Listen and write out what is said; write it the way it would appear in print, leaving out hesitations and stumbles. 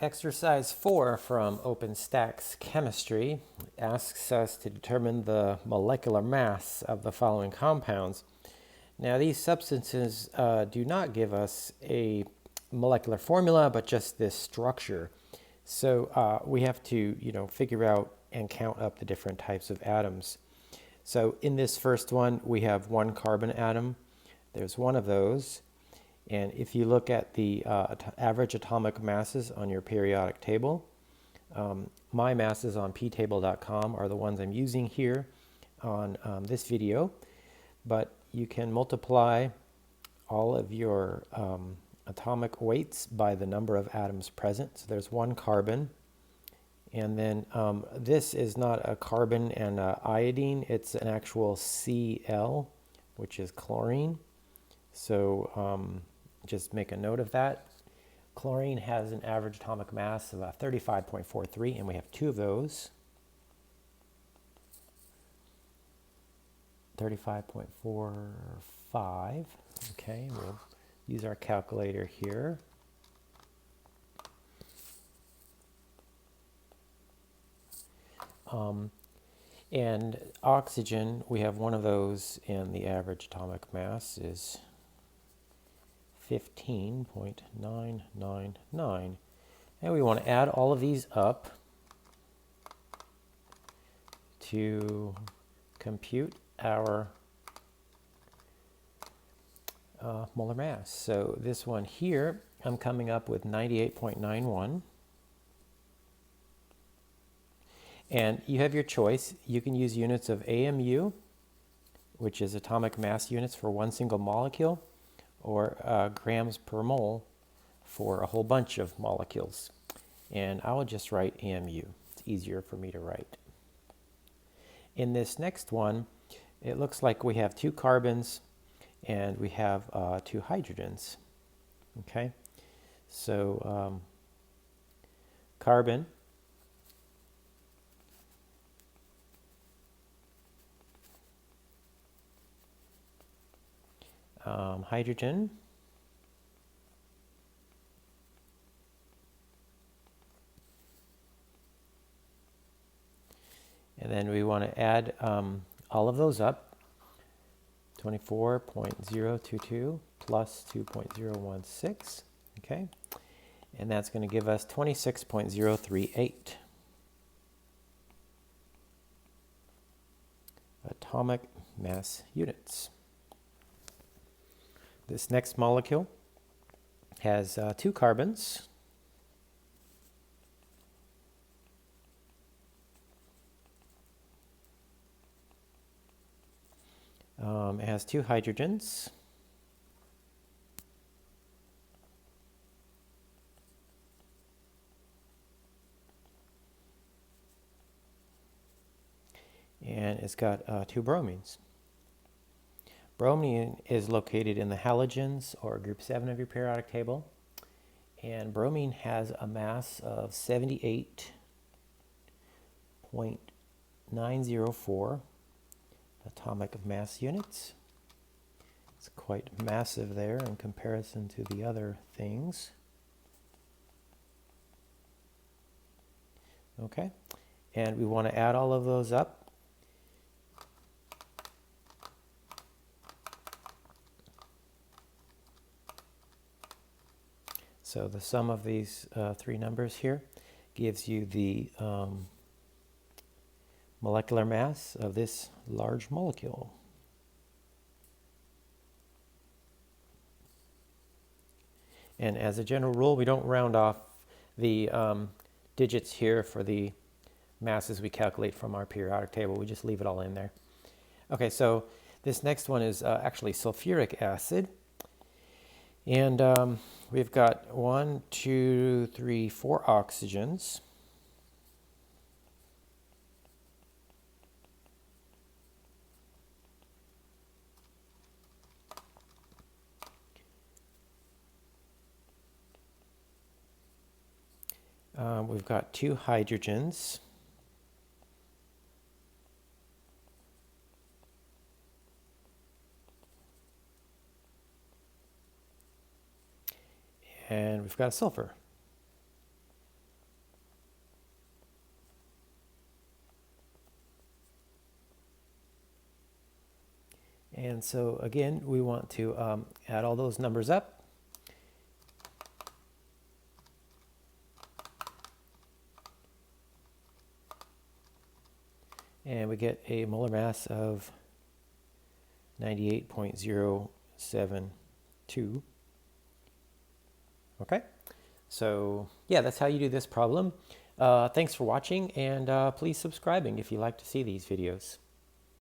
Exercise 4 from OPENSTAX Chemistry asks us to determine the molecular mass of the following compounds. Now, these substances do not give us a molecular formula, but just this structure. So we have to, figure out and count up the different types of atoms. So in this first one, we have one carbon atom. There's one of those. And if you look at the average atomic masses on your periodic table, my masses on ptable.com are the ones I'm using here on this video. But you can multiply all of your atomic weights by the number of atoms present. So there's one carbon. And then this is not a carbon and iodine. It's an actual Cl, which is chlorine. So just make a note of that. Chlorine has an average atomic mass of 35.43, and we have two of those. 35.45. Okay, we'll use our calculator here. And oxygen, we have one of those, and the average atomic mass is 15.999. And we want to add all of these up to compute our molar mass. So this one here, I'm coming up with 98.91. And you have your choice. You can use units of AMU, which is atomic mass units for one single molecule, or grams per mole for a whole bunch of molecules. And I will just write AMU. It's easier for me to write. In this next one, it looks like we have two carbons and we have two hydrogens. Okay, so carbon, hydrogen, and then we want to add all of those up. 24.022 plus 2.016, okay, and that's going to give us 26.038 atomic mass units. This next molecule has two carbons. It has two hydrogens. And it's got two bromines. Bromine is located in the halogens, or group 7 of your periodic table. And bromine has a mass of 78.904 atomic mass units. It's quite massive there in comparison to the other things. Okay, and we want to add all of those up. So the sum of these three numbers here gives you the molecular mass of this large molecule. And as a general rule, we don't round off the digits here for the masses we calculate from our periodic table. We just leave it all in there. Okay, so this next one is actually sulfuric acid. And we've got 4 oxygens. We've got 2 hydrogens. And we've got a sulfur. And so again, we want to add all those numbers up. And we get a molar mass of 98.072. Okay, so yeah, that's how you do this problem. Thanks for watching, and please subscribing if you like to see these videos.